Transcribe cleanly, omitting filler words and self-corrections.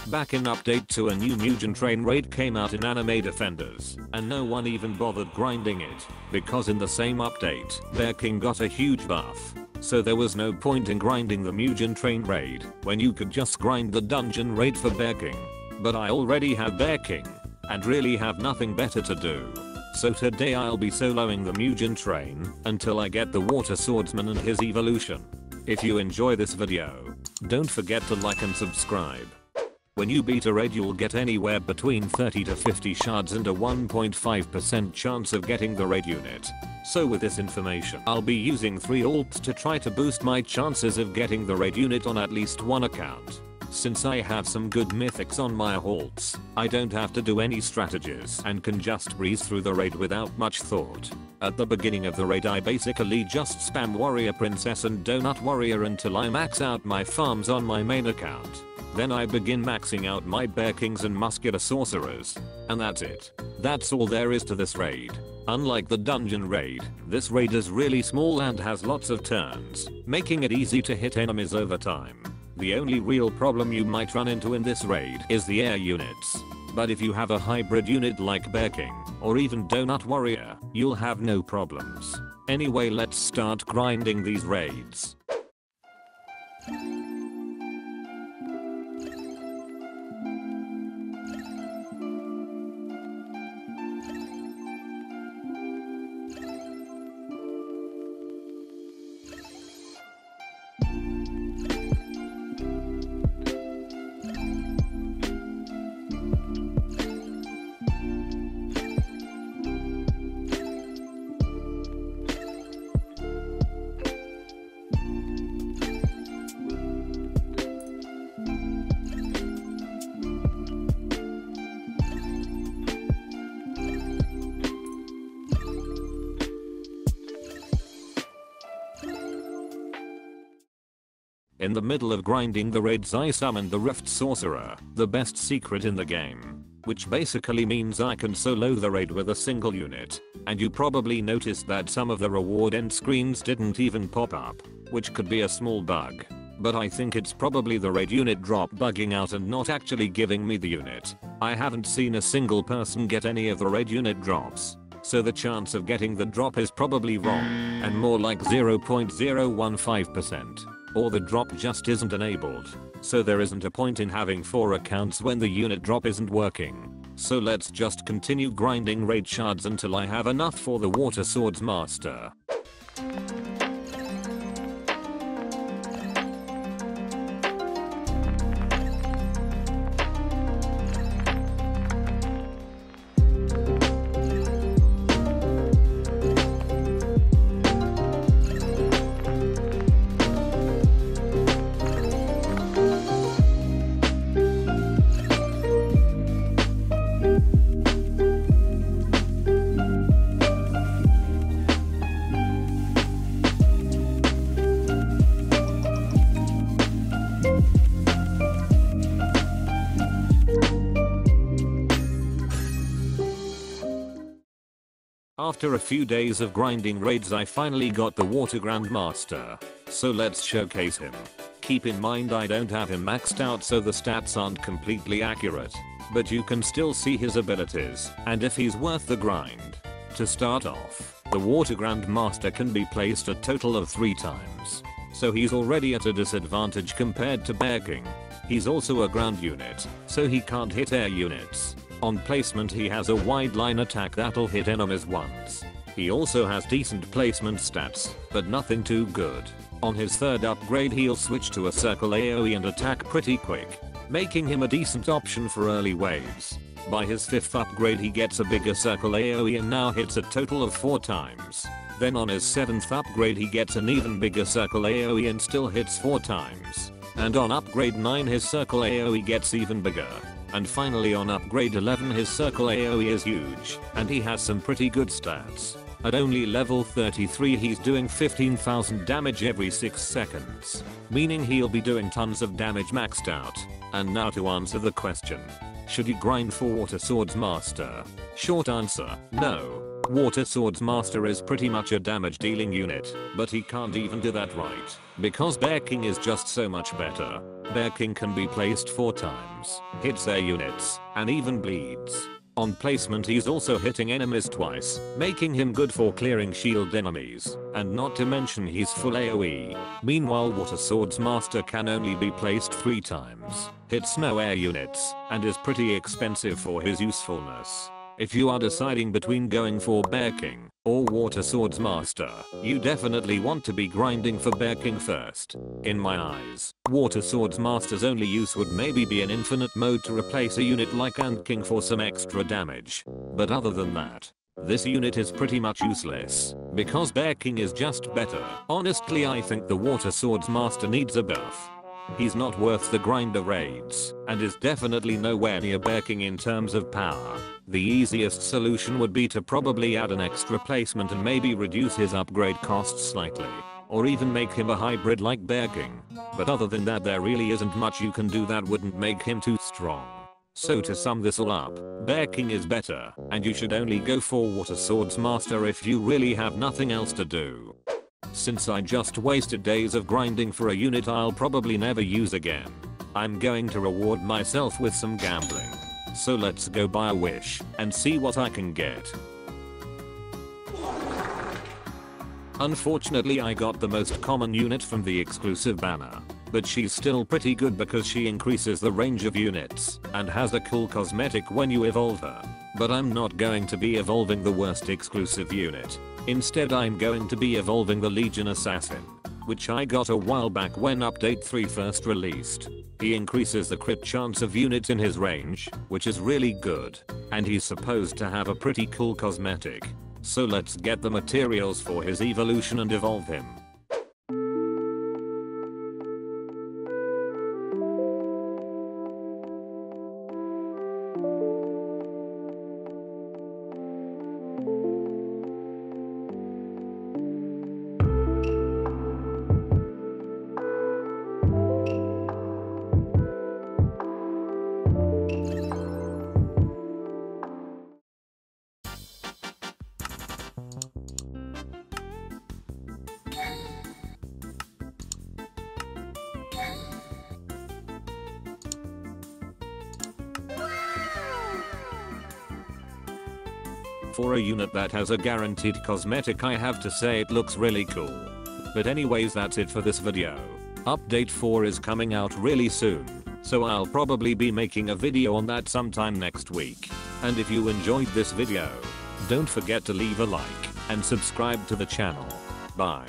Back in update 2 a new Mugen Train raid came out in Anime Defenders, and no one even bothered grinding it, because in the same update, Bear King got a huge buff. So there was no point in grinding the Mugen Train raid, when you could just grind the dungeon raid for Bear King. But I already have Bear King, and really have nothing better to do. So today I'll be soloing the Mugen Train, until I get the Water Swordsman and his evolution. If you enjoy this video, don't forget to like and subscribe. When you beat a raid you'll get anywhere between 30 to 50 shards and a 1.5% chance of getting the raid unit. So with this information I'll be using 3 alts to try to boost my chances of getting the raid unit on at least one account. Since I have some good mythics on my alts, I don't have to do any strategies and can just breeze through the raid without much thought. At the beginning of the raid I basically just spam Warrior Princess and Donut Warrior until I max out my farms on my main account. Then I begin maxing out my Bear Kings and Muscular Sorcerers. And that's it. That's all there is to this raid. Unlike the dungeon raid, this raid is really small and has lots of turns, making it easy to hit enemies over time. The only real problem you might run into in this raid is the air units. But if you have a hybrid unit like Bear King, or even Donut Warrior, you'll have no problems. Anyway, let's start grinding these raids. In the middle of grinding the raids I summoned the Rift Sorcerer, the best secret in the game. Which basically means I can solo the raid with a single unit. And you probably noticed that some of the reward end screens didn't even pop up, which could be a small bug. But I think it's probably the raid unit drop bugging out and not actually giving me the unit. I haven't seen a single person get any of the raid unit drops. So the chance of getting the drop is probably wrong, and more like 0.015%. Or the drop just isn't enabled. So there isn't a point in having 4 accounts when the unit drop isn't working. So let's just continue grinding raid shards until I have enough for the Water Swords Master. After a few days of grinding raids I finally got the Water Grandmaster, so let's showcase him. Keep in mind I don't have him maxed out so the stats aren't completely accurate, but you can still see his abilities and if he's worth the grind. To start off, the Water Grandmaster can be placed a total of 3 times, so he's already at a disadvantage compared to Bear King. He's also a ground unit, so he can't hit air units. On placement he has a wide line attack that'll hit enemies once. He also has decent placement stats, but nothing too good. On his 3rd upgrade he'll switch to a circle AoE and attack pretty quick, making him a decent option for early waves. By his 5th upgrade he gets a bigger circle AoE and now hits a total of 4 times. Then on his 7th upgrade he gets an even bigger circle AoE and still hits 4 times. And on upgrade 9 his circle AoE gets even bigger. And finally on upgrade 11 his circle AoE is huge, and he has some pretty good stats. At only level 33 he's doing 15,000 damage every 6 seconds, meaning he'll be doing tons of damage maxed out. And now to answer the question. Should you grind for Water Swords Master? Short answer, no. Water Swords Master is pretty much a damage dealing unit, but he can't even do that right, because Bear King is just so much better. Bear King can be placed 4 times, hits their units, and even bleeds. On placement he's also hitting enemies twice, making him good for clearing shield enemies, and not to mention he's full AoE. Meanwhile Water Swords Master can only be placed 3 times, hits no air units, and is pretty expensive for his usefulness. If you are deciding between going for Bear King or Water Swords Master, you definitely want to be grinding for Bear King first. In my eyes, Water Swords Master's only use would maybe be an infinite mode to replace a unit like Ant King for some extra damage. But other than that, this unit is pretty much useless, because Bear King is just better. Honestly, I think the Water Swords Master needs a buff. He's not worth the grinder raids, and is definitely nowhere near Bear King in terms of power. The easiest solution would be to probably add an extra placement and maybe reduce his upgrade costs slightly, or even make him a hybrid like Bear King. But other than that, there really isn't much you can do that wouldn't make him too strong. So to sum this all up, Bear King is better, and you should only go for Water Swords Master if you really have nothing else to do. Since I just wasted days of grinding for a unit I'll probably never use again, I'm going to reward myself with some gambling. So let's go buy a wish and see what I can get. Unfortunately, I got the most common unit from the exclusive banner, but she's still pretty good because she increases the range of units and has a cool cosmetic when you evolve her. But I'm not going to be evolving the worst exclusive unit. Instead, I'm going to be evolving the Legion Assassin, which I got a while back when update 3 first released. He increases the crit chance of units in his range, which is really good, and he's supposed to have a pretty cool cosmetic. So let's get the materials for his evolution and evolve him. For a unit that has a guaranteed cosmetic, I have to say it looks really cool. But anyways, that's it for this video. Update 4 is coming out really soon, so I'll probably be making a video on that sometime next week. And if you enjoyed this video, don't forget to leave a like and subscribe to the channel. Bye.